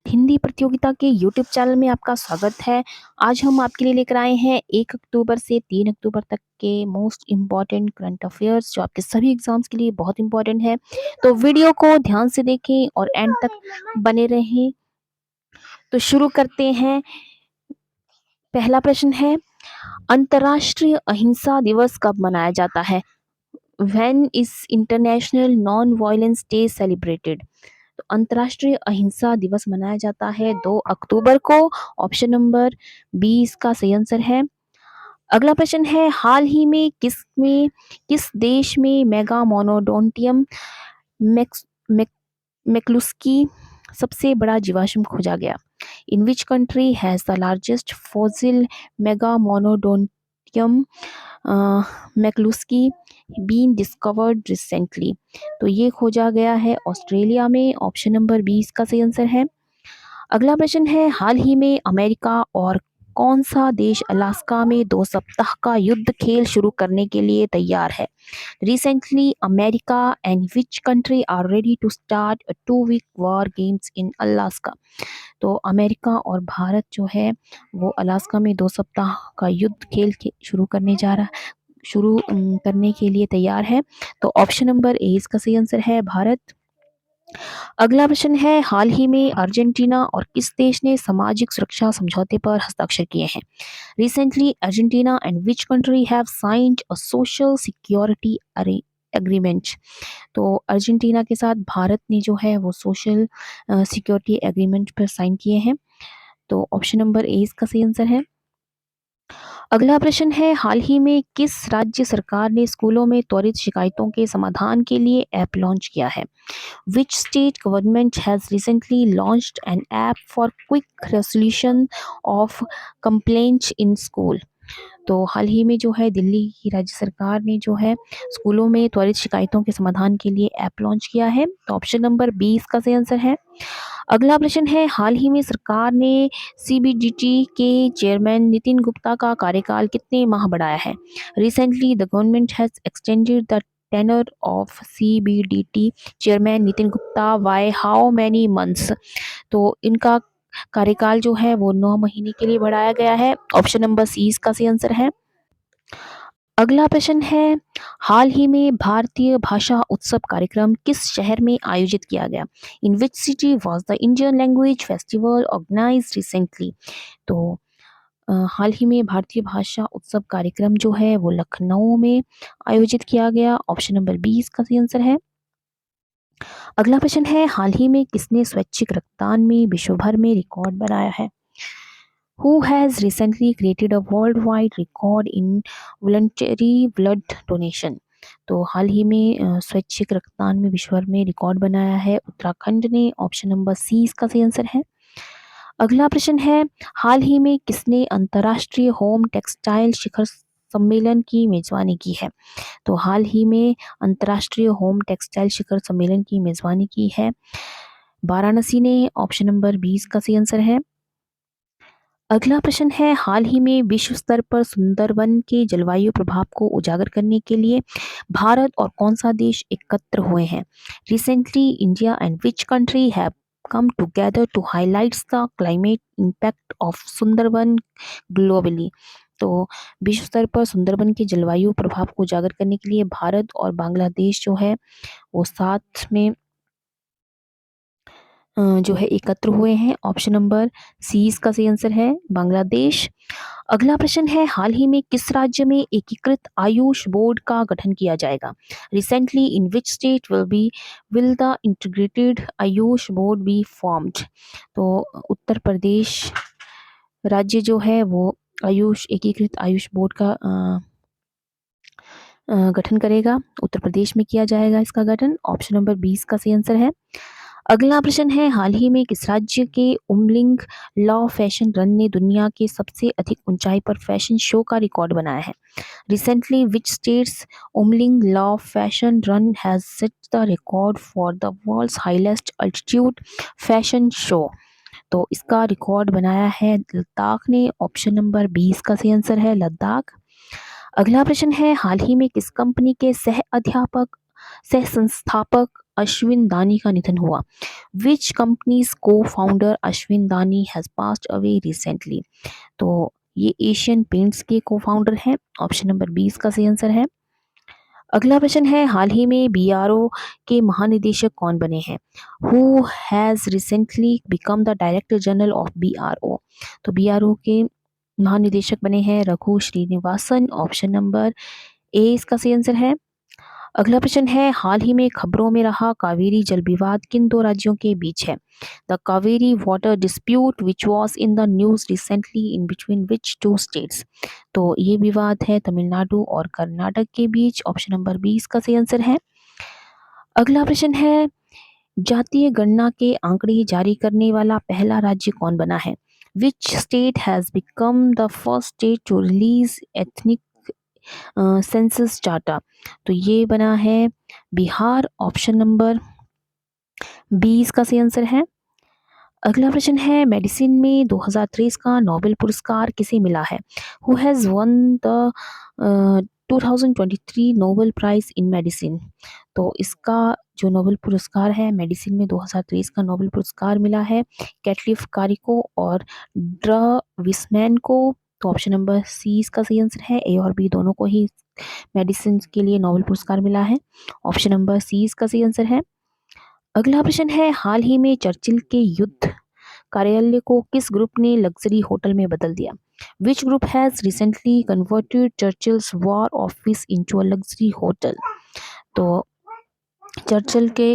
हिंदी प्रतियोगिता के YouTube channel में आपका स्वागत है। आज हम आपके लिए लेकर आए हैं 1 अक्टूबर से 3 अक्टूबर तक के मोस्ट इम्पोर्टेंट करंट अफेयर्स जो आपके सभी एग्जाम्स के लिए बहुत इम्पोर्टेंट है। तो वीडियो को ध्यान से देखें और एंड तक बने रहें। तो शुरू करते हैं। पहला प्रश्न है, अंतर्राष्ट्रीय अहिंसा दिवस कब मनाया जाता है? When is international non violence day celebrated? तो अंतर्राष्ट्रीय अहिंसा दिवस मनाया जाता है 2 अक्टूबर को। ऑप्शन नंबर बी इसका सही आंसर है। अगला प्रश्न है, हाल ही में किस देश में mega monodontium max Mac, McCluskey सबसे बड़ा जीवाश्म खोजा गया? In which country has the largest fossil mega monodontium McCluskey been discovered recently? तो ये खोजा गया है ऑस्ट्रेलिया में। ऑप्शन नंबर बी इसका सही आंसर है। अगला प्रश्न है, हाल ही में अमेरिका और कौन सा देश अलास्का में 2 सप्ताह का युद्ध खेल शुरू करने के लिए तैयार है? Recently America and which country are ready to start a 2 week war games in Alaska? तो अमेरिका और भारत जो है वो अलास्का में 2 सप्ताह का युद्ध खेल शुरू करने के लिए तैयार है। तो ऑप्शन नंबर ए इसका सही आंसर है, भारत। अगला प्रश्न है, हाल ही में अर्जेंटीना और किस देश ने सामाजिक सुरक्षा समझौते पर हस्ताक्षर किए हैं? Recently Argentina and which country have signed a social security agreement? तो अर्जेंटीना के साथ भारत ने जो है वो सोशल सिक्योरिटी एग्रीमेंट पर साइन किए हैं। तो ऑप्शन नंबर ए इसका सही आंसर है। अगला प्रश्न है, हाल ही में किस राज्य सरकार ने स्कूलों में त्वरित शिकायतों के समाधान के लिए ऐप लॉन्च किया है? Which state government has recently launched an app for quick resolution of complaints in school? तो हाल ही में जो है दिल्ली की राज्य सरकार ने जो है स्कूलों में त्वरित शिकायतों के समाधान के लिए ऐप लॉन्च किया है। तो ऑप्शन नंबर बी इसका सही आंसर है। अगला प्रश्न है, हाल ही में सरकार ने सीबीडीटी के चेयरमैन नितिन गुप्ता का कार्यकाल कितने माह बढ़ाया है? Recently the government has extended the tenure of CBDT chairman Nitin Gupta by how many months? तो इनका कार्यकाल जो है वो 9 महीने के लिए बढ़ाया गया है। ऑप्शन नंबर सी इसका सही आंसर है। अगला प्रश्न है, हाल ही में भारतीय भाषा उत्सव कार्यक्रम किस शहर में आयोजित किया गया? In which city was the Indian language festival organise recently? तो हाल ही में भारतीय भाषा उत्सव कार्यक्रम जो है वो लखनऊ में आयोजित किया गया। ऑप्शन नंबर बी इसका सही आंसर है। अगला प्रश्न है, हाल ही में किसने स्वैच्छिक रक्तदान में विश्व भर में रिकॉर्ड बनाया है? Who has recently created a worldwide record in voluntary blood donation? तो हाल ही में स्वैच्छिक रक्तदान में विश्व भर में रिकॉर्ड बनाया है उत्तराखंड ने। ऑप्शन नंबर सी इसका सही आंसर है। अगला प्रश्न है, हाल ही में किसने अंतर्राष्ट्रीय होम टेक्सटाइल शिखर सम्मेलन की मेजबानी की है? तो हाल ही में अंतर्राष्ट्रीय होम टेक्सटाइल शिखर सम्मेलन की मेजबानी की है वाराणसी ने। ऑप्शन नंबर 20 का सही आंसर है। अगला प्रश्न है, हाल ही में विश्व स्तर पर सुंदरवन के जलवायु प्रभाव को उजागर करने के लिए भारत और कौन सा देश एकत्र हुए हैं? Recently India and which country have come together to highlight the climate impact of Sundarban globally? तो विश्व स्तर पर सुंदरबन के जलवायु प्रभाव को उजागर करने के लिए भारत और बांग्लादेश जो है वो साथ में जो है एकत्र हुए हैं। ऑप्शन नंबर सी इसका सही आंसर है, बांग्लादेश। अगला प्रश्न है, हाल ही में किस राज्य में एकीकृत आयुष बोर्ड का गठन किया जाएगा? Recently in which state will the integrated Ayush board be formed? तो उत्तर प्रदेश राज्य जो है वो एकीकृत आयुष बोर्ड का गठन करेगा। उत्तर प्रदेश में किया जाएगा इसका गठन। ऑप्शन नंबर 20 का सही आंसर है। अगला प्रश्न है, हाल ही में किस राज्य के उमलिंग लॉ फैशन रन ने दुनिया के सबसे अधिक ऊंचाई पर फैशन शो का रिकॉर्ड बनाया है? Recently which states Umling La fashion run has set the record for the world's highest altitude fashion show? तो इसका रिकॉर्ड बनाया है लद्दाख ने। ऑप्शन नंबर 20 का सही आंसर है, लद्दाख। अगला प्रश्न है, हाल ही में किस कंपनी के सह अध्यापक सह संस्थापक अश्विन दानी का निधन हुआ। विच कंपनीज को फाउंडर अश्विन दानी हैज पास्ड अवे रिसेंटली। तो ये एशियन पेंट्स के को फाउंडर हैं। ऑप्शन नंबर 20 का सही आंसर है। अगला प्रश्न है, हाल ही में बीआरओ के महानिदेशक कौन बने हैं? Who has recently become the director general of BRO. तो बीआरओ के महानिदेशक बने हैं Raghu Srinivasan. Option number A इसका सही आंसर है। अगला प्रश्न है, हाल ही में खबरों में रहा कावेरी जल विवाद किन दो राज्यों के बीच है? The Kaveri water dispute which was in the news recently in between which two states. तो ये विवाद है तमिलनाडु और कर्नाटक के बीच। ऑप्शन नंबर 20 का सही आंसर है। अगला प्रश्न है, जातीय गणना के आंकड़े जारी करने वाला पहला राज्य कौन बना है? Which state has become the first state to release ethnic census data. तो ये बना है बिहार। ऑप्शन नंबर 20 का सही आंसर है। अगला प्रश्न है, मेडिसिन में 2023 का नोबेल पुरस्कार किसे मिला है? Who has won the 2023 Nobel prize in medicine. तो इसका जो नोबेल पुरस्कार है मेडिसिन में 2023 का नोबेल पुरस्कार मिला है कैटलिफ कारी को और ड्र विस्मैन को। तो ऑप्शन नंबर सी इसका सही आंसर है। ए और बी दोनों को ही मेडिसिन के लिए नोबेल पुरस्कार मिला है। ऑप्शन नंबर सी इसका सही आंसर है। अगला प्रश्न है, हाल ही में चर्चिल के युद्ध कार्यालय को किस ग्रुप ने लग्जरी होटल में बदल दिया? Which group has recently converted Churchill's war office into a luxury hotel. तो चर्चिल के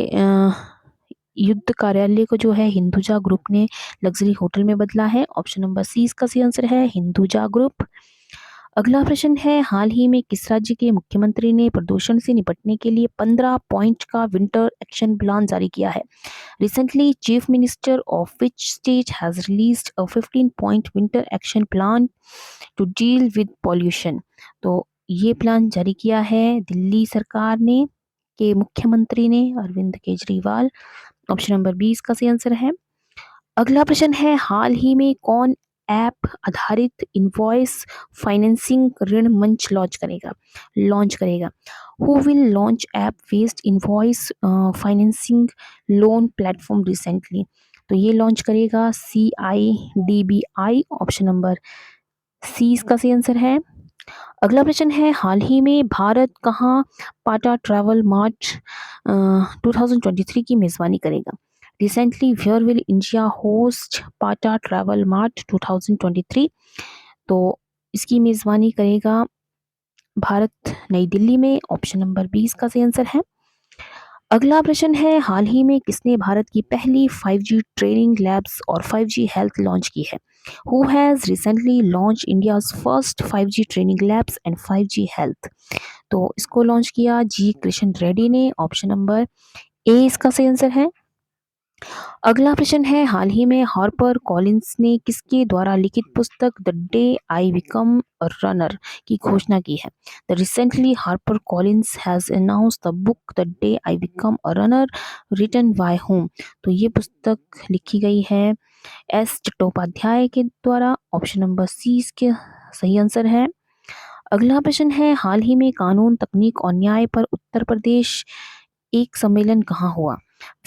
युद्ध कार्यालय को जो है हिंदुजा ग्रुप ने लग्जरी होटल में बदला है। ऑप्शन नंबर सी इसका सही आंसर है, हिंदुजा ग्रुप। अगला प्रश्न है, हाल ही में किस राज्य के मुख्यमंत्री ने प्रदूषण से निपटने के लिए 15 पॉइंट का विंटर एक्शन प्लान जारी किया है? Recently chief minister of which state has released a 15-point winter action plan to deal with pollution. तो ये प्लान जारी किया है दिल्ली सरकार ने के मुख्यमंत्री ने अरविंद केजरीवाल। ऑप्शन नंबर 20 का सही आंसर है। अगला प्रश्न है, हाल ही में कौन ऐप आधारित इनवॉइस फाइनेंसिंग ऋण मंच लॉन्च करेगा? Who will launch app based invoice financing loan platform recently. तो ये लॉन्च करेगा CIDBI। ऑप्शन नंबर सी इसका सही आंसर है। अगला प्रश्न है, हाल ही में भारत कहाँ पाटा ट्रैवल मार्ट 2023 की मेजबानी करेगा? Recently where will India host PATA travel mart 2023। तो इसकी मेजबानी करेगा भारत नई दिल्ली में। ऑप्शन नंबर 20 का सही आंसर है। अगला प्रश्न है, हाल ही में किसने भारत की पहली 5G ट्रेनिंग लैब्स और 5G हेल्थ लॉन्च की है? Who has recently launch India's first 5G training labs and 5G health. तो इसको लॉन्च किया जी कृष्ण रेड्डी ने। ऑप्शन नंबर ए इसका सही आंसर है। अगला प्रश्न है, हाल ही में हार्पर कॉलिंस ने किसके द्वारा लिखित पुस्तक the day I become a runner की घोषणा की है? The recently Harper Collins has announced the book the day I become a runner written by home. तो ये पुस्तक लिखी गई है एस चट्टोपाध्याय के द्वारा। ऑप्शन नंबर सी इसके सही आंसर है। अगला प्रश्न है, हाल ही में कानून तकनीक और न्याय पर उत्तर प्रदेश एक सम्मेलन कहाँ हुआ?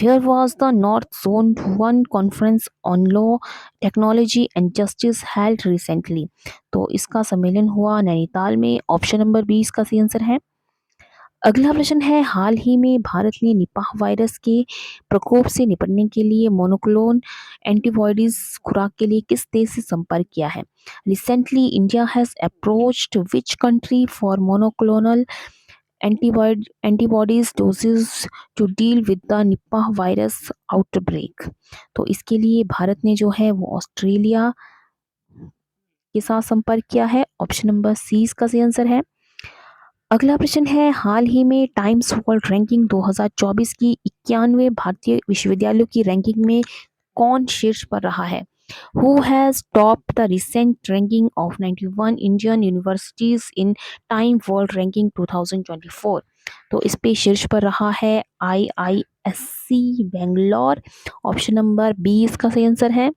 Where was the North Zone 1 Conference on Law, Technology and Justice held recently? तो इसका सम्मेलन हुआ नैनीताल में। ऑप्शन नंबर 20 का सही आंसर है। अगला प्रश्न है, हाल ही में भारत ने निपाह वायरस के प्रकोप से निपटने के लिए मोनोक्लोन एंटीबॉडीज खुराक के लिए किस देश से संपर्क किया है? Recently India has approached which country for monoclonal antibodies doses to deal with the Nipah virus outbreak. तो इसके लिए भारत ने जो है वो ऑस्ट्रेलिया के साथ संपर्क किया है। ऑप्शन नंबर सी इसका सही आंसर है। अगला प्रश्न है, हाल ही में टाइम्स वर्ल्ड रैंकिंग 2024 की 91 भारतीय विश्वविद्यालयों की रैंकिंग में कौन शीर्ष पर रहा है? Who has topped the recent ranking of 91 Indian universities in Time World Ranking 2024? तो इस पे शीर्ष पर रहा है IISc Bangalore. Option number B इसका सही आंसर है।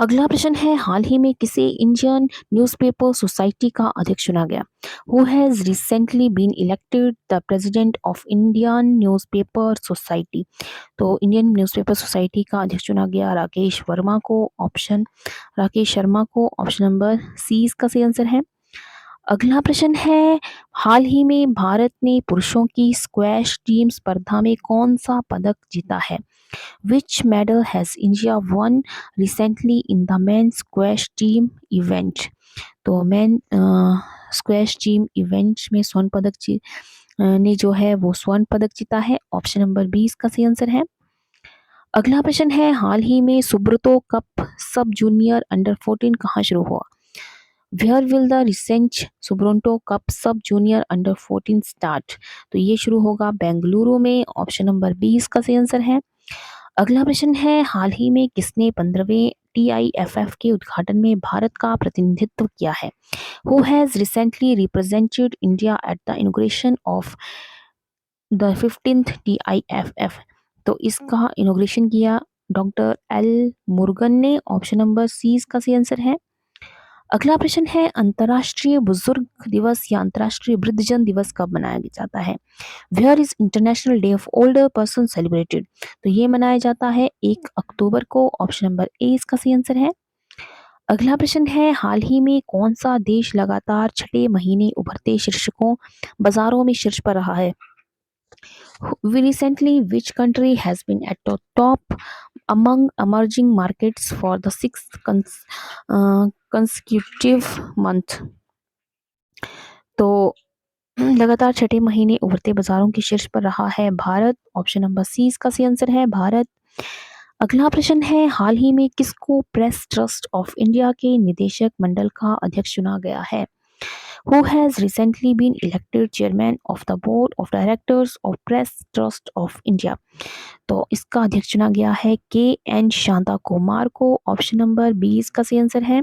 अगला प्रश्न है, हाल ही में किसे इंडियन न्यूज़पेपर सोसाइटी का अध्यक्ष चुना गया? Who has recently been elected the president of Indian newspaper society? तो इंडियन न्यूज़पेपर सोसाइटी का अध्यक्ष चुना गया राकेश शर्मा को। ऑप्शन नंबर सी इसका सही आंसर है। अगला प्रश्न है, हाल ही में भारत ने पुरुषों की स्क्वैश टीम स्पर्धा में कौन सा पदक जीता है? Which medal has India won recently in the men's squash team event? तो मेन स्क्वैश टीम इवेंट में ने जो है वो स्वर्ण पदक जीता है। ऑप्शन नंबर बी इसका सही आंसर है। अगला प्रश्न है, हाल ही में Subroto cup sub junior under 14 कहाँ शुरू हुआ? Where will the recent Subroto cup sub junior under 14 start? तो ये शुरू होगा बेंगलुरु में। ऑप्शन नंबर बी इसका सही आंसर है। अगला प्रश्न है, हाल ही में किसने 15वें TIFF के उद्घाटन में भारत का प्रतिनिधित्व किया है? Who has recently represented India at the inauguration of the 15th TIFF? तो इसका इनॉग्रेशन किया डॉक्टर एल मुरुगन ने। ऑप्शन नंबर सी इसका सही आंसर है। अगला प्रश्न है, अंतर्राष्ट्रीय बुजुर्ग दिवस या अंतर्राष्ट्रीय वृद्धजन दिवस कब मनाया जाता है? Where is international day of older person celebrated? तो ये मनाया जाता है 1 अक्टूबर को। ऑप्शन नंबर ए इसका सही आंसर है। अगला प्रश्न है, हाल ही में कौन सा देश लगातार छठे महीने उभरते शीर्षकों बाजारों में शीर्ष पर रहा है? Recently, which country has been at the top among emerging markets for the sixth consecutive month? तो लगातार छठे महीने उभरते बाजारों के शीर्ष पर रहा है भारत। ऑप्शन नंबर सी इसका सही आंसर है, भारत। अगला प्रश्न है, हाल ही में किसको प्रेस ट्रस्ट ऑफ इंडिया के निदेशक मंडल का अध्यक्ष चुना गया है? Who has recently been elected chairman of the board of directors of Press Trust of India? तो इसका अध्यक्ष चुना गया है KN शांता कुमार को। ऑप्शन नंबर बी इसका सही आंसर है।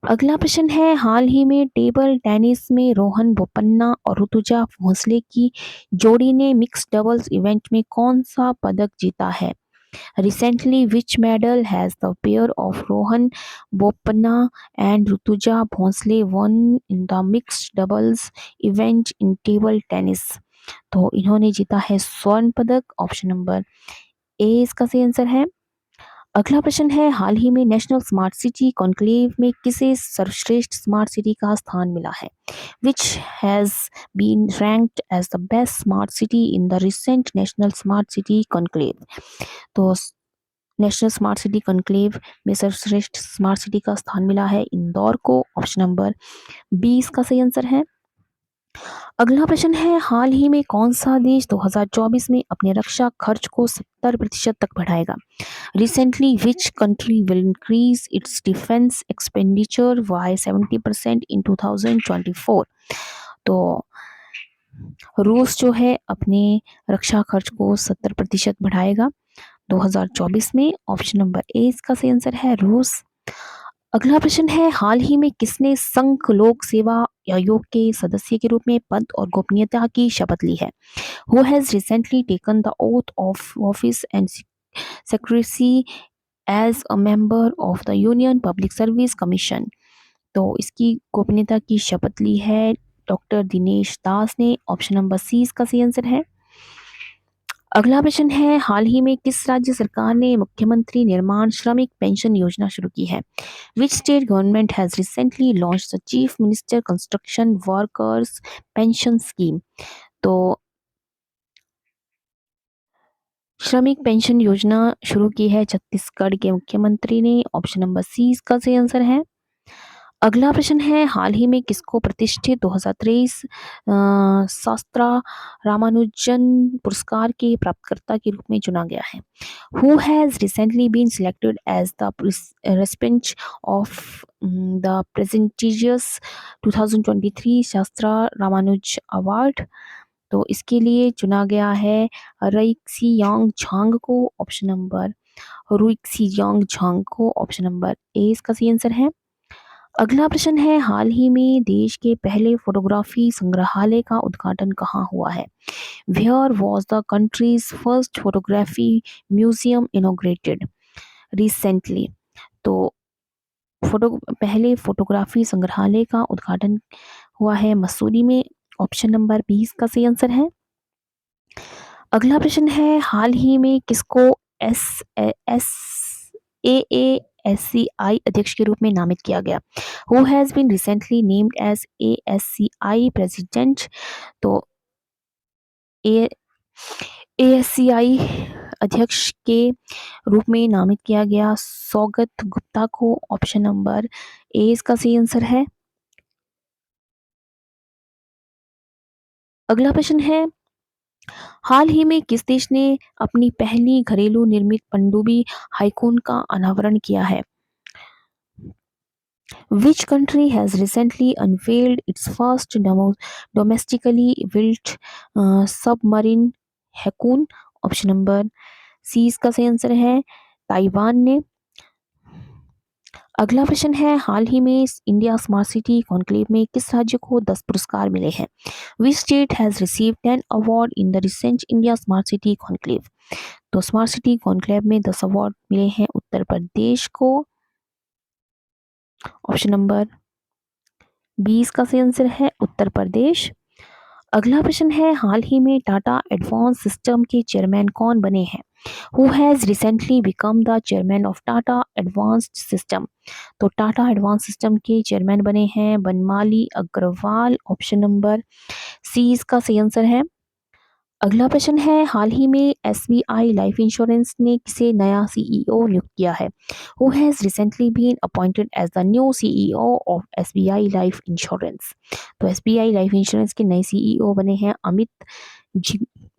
अगला प्रश्न है, हाल ही में टेबल टेनिस में रोहन बोपन्ना और ऋतुजा भोसले की जोड़ी ने मिक्स डबल्स इवेंट में कौन सा पदक जीता है? Recently, which medal has the pair of Rohan Bopanna and Rutuja Bhonsle won in the mixed doubles event in table tennis? तो इन्होंने जीता है स्वर्ण पदक। ऑप्शन नंबर ए इसका सही आंसर है। अगला प्रश्न है, हाल ही में नेशनल स्मार्ट सिटी कॉन्क्लेव में किसे सर्वश्रेष्ठ स्मार्ट सिटी का स्थान मिला है? Which has been ranked as the best smart city in the recent National Smart City Conclave? तो नेशनल स्मार्ट सिटी कॉन्क्लेव में सर्वश्रेष्ठ स्मार्ट सिटी का स्थान मिला है इंदौर को। ऑप्शन नंबर बी इसका सही आंसर है। अगला प्रश्न है, हाल ही में कौन सा देश 2024 में अपने रक्षा खर्च को 70% तक बढ़ाएगा? Recently which country will increase its defence expenditure bye 70% इन 2024? तो रूस जो है अपने रक्षा खर्च को 70% बढ़ाएगा 2024 में। ऑप्शन नंबर ए इसका सही आंसर है, रूस। अगला प्रश्न है, हाल ही में किसने संघ लोक सेवा आयोग के सदस्य के रूप में पद और गोपनीयता की शपथ ली है? Who has recently taken the oath of office and secrecy as a member of the union public service commission? तो इसकी गोपनीयता की शपथ ली है डॉक्टर दिनेश दास ने। ऑप्शन नंबर सी इसका सही आंसर है। अगला प्रश्न है, हाल ही में किस राज्य सरकार ने मुख्यमंत्री निर्माण श्रमिक पेंशन योजना शुरू की है? Which state government has recently launched the chief minister construction workers pension scheme? तो श्रमिक पेंशन योजना शुरू की है छत्तीसगढ़ के मुख्यमंत्री ने। ऑप्शन नंबर सी इसका सही आंसर है। अगला प्रश्न है, हाल ही में किसको प्रतिष्ठित 2023 शास्त्रा रामानुजन पुरस्कार के प्राप्तकर्ता के रूप में चुना गया है? Who has recently been selected as the recipient of the prestigious 2023 शास्त्रा रामानुज अवार्ड? तो इसके लिए चुना गया है रुइक्सी यांग झांग को। ऑप्शन नंबर रुइक्सी यांग झांग को। ऑप्शन नंबर ए इसका सही आंसर है। अगला प्रश्न है, हाल ही में देश के पहले फोटोग्राफी संग्रहालय का उद्घाटन कहाँ हुआ है? Where was the country's first photography museum inaugurated recently? तो फोटो पहले फोटोग्राफी संग्रहालय का उद्घाटन हुआ है मसूरी में। ऑप्शन नंबर 20 का सही आंसर है। अगला प्रश्न है, हाल ही में किसको एस एस AASCI अध्यक्ष के रूप में नामित किया गया? Who has been recently named as ASCI president? तो ए ASCI अध्यक्ष के रूप में नामित किया गया सौगत गुप्ता को। ऑप्शन नंबर ए इसका सही आंसर है। अगला प्रश्न है, हाल ही में किस देश ने अपनी पहली घरेलू निर्मित पनडुब्बी हाइकून का अनावरण किया है? Which country has recently unveiled its first domestically built submarine हैकून? ऑप्शन नंबर सी इसका सही आंसर है ताइवान ने। अगला प्रश्न है, हाल ही में इंडिया स्मार्ट सिटी कॉन्क्लेव में किस राज्य को 10 पुरस्कार मिले हैं? विच state has received 10 award in the recent India smart city conclave? तो स्मार्ट सिटी कॉन्क्लेव में 10 अवार्ड मिले हैं उत्तर प्रदेश को। ऑप्शन नंबर 20 का सही आंसर है उत्तर प्रदेश। अगला प्रश्न है, हाल ही में टाटा एडवांस सिस्टम के चेयरमैन कौन बने हैं? Who has recently become the chairman of Tata advanced system? तो टाटा एडवांस सिस्टम के चेयरमैन बने हैं Banmali Agarwal. Option number C इसका सही आंसर है। अगला प्रश्न है, हाल ही में SBI लाइफ इंश्योरेंस ने किसे नया CEO नियुक्त किया है? Who has recently been appointed as the new CEO of SBI life insurance? तो SBI लाइफ इंश्योरेंस के नए CEO बने हैं Amit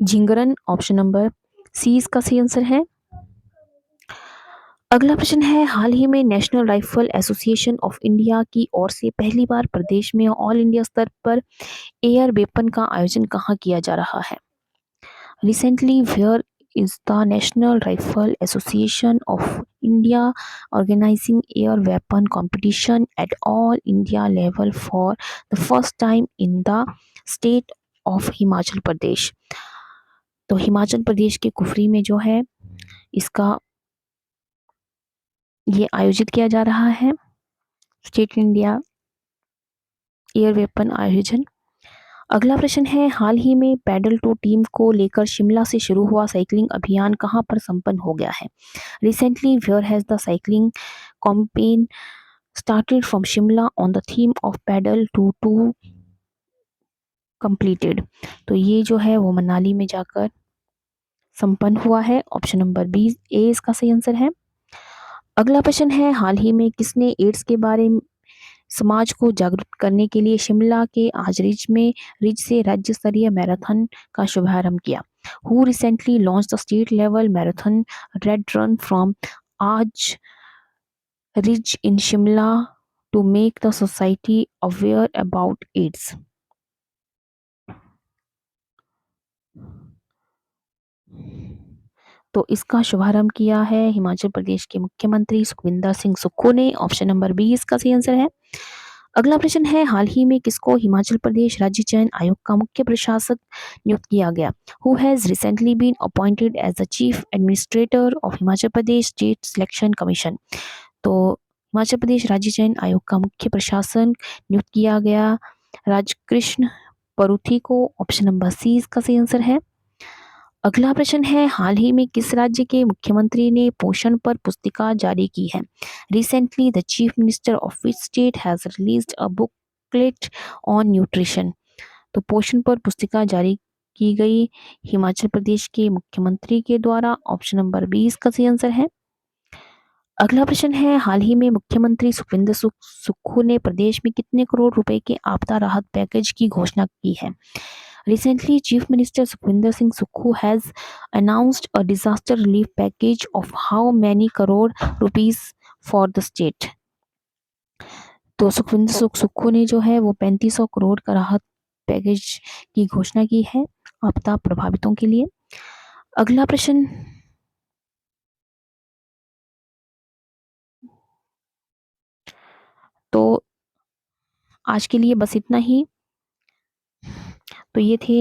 Jhingran. Option number C इसका सही आंसर है। अगला प्रश्न है, हाल ही में national rifle association of India की ओर से पहली बार प्रदेश में ऑल इंडिया स्तर पर एयर वेपन का आयोजन कहाँ किया जा रहा है? Recently, where is the National Rifle Association of India organizing air weapon competition at all India level for the first time in the state of Himachal Pradesh? तो हिमाचल प्रदेश के कुफरी में जो है इसका ये आयोजित किया जा रहा है स्टेट इंडिया एयर वेपन आयोजन। अगला प्रश्न है, हाल ही में पैडल टू टीम को लेकर शिमला से शुरू हुआ साइकिलिंग अभियान कहां पर संपन्न हो गया है? Recently where has the cycling campaign started from Shimla on the theme of pedal to completed? तो ये जो है वो मनाली में जाकर संपन्न हुआ है। ऑप्शन नंबर 20 ए इसका सही आंसर है। अगला प्रश्न है, हाल ही में किसने एड्स के बारे में समाज को जागरूक करने के लिए शिमला के आज रिज से राज्य स्तरीय मैराथन का शुभारंभ किया? Who recently launched the state level marathon red run from आज Ridge in Shimla to make the society aware about AIDS? तो इसका शुभारंभ किया है हिमाचल प्रदेश के मुख्यमंत्री सुखविंदर सिंह सुक्खू ने। ऑप्शन नंबर 20 का सही आंसर है। अगला प्रश्न है, हाल ही में किसको हिमाचल प्रदेश राज्य चयन आयोग का मुख्य प्रशासक नियुक्त किया गया? Who has recently been appointed as the chief administrator of Himachal Pradesh state selection commission? तो हिमाचल प्रदेश राज्य चयन आयोग का मुख्य प्रशासन नियुक्त किया गया राजकृष्ण परूथी को। ऑप्शन नंबर सी इसका सही आंसर है। अगला प्रश्न है, हाल ही में किस राज्य के मुख्यमंत्री ने पोषण पर पुस्तिका जारी की है? Recently the chief minister of which state has released a booklet on nutrition? तो पोषण पर पुस्तिका जारी की गई हिमाचल प्रदेश के मुख्यमंत्री के द्वारा। ऑप्शन नंबर 20 का सही आंसर है। अगला प्रश्न है, हाल ही में मुख्यमंत्री सुखविंदर सुक्खू ने प्रदेश में कितने करोड़ रुपए के आपदा राहत पैकेज की घोषणा की है? Recently, Chief Minister Sukhwinder Singh Sukhu has announced a disaster relief package of how many crore rupees for the state? तो सुक्खू ने जो है वो 3500 करोड़ का राहत पैकेज की घोषणा की है आपदा प्रभावितों के लिए। अगला प्रश्न, तो आज के लिए बस इतना ही। तो ये थे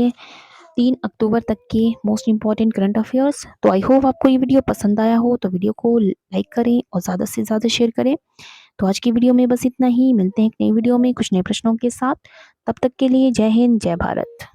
3 अक्टूबर तक के मोस्ट इम्पॉर्टेंट करंट अफेयर्स। तो आई होप आपको ये वीडियो पसंद आया हो, तो वीडियो को लाइक करें और ज़्यादा से ज़्यादा शेयर करें। तो आज की वीडियो में बस इतना ही, मिलते हैं एक नई वीडियो में कुछ नए प्रश्नों के साथ। तब तक के लिए जय हिंद, जय भारत।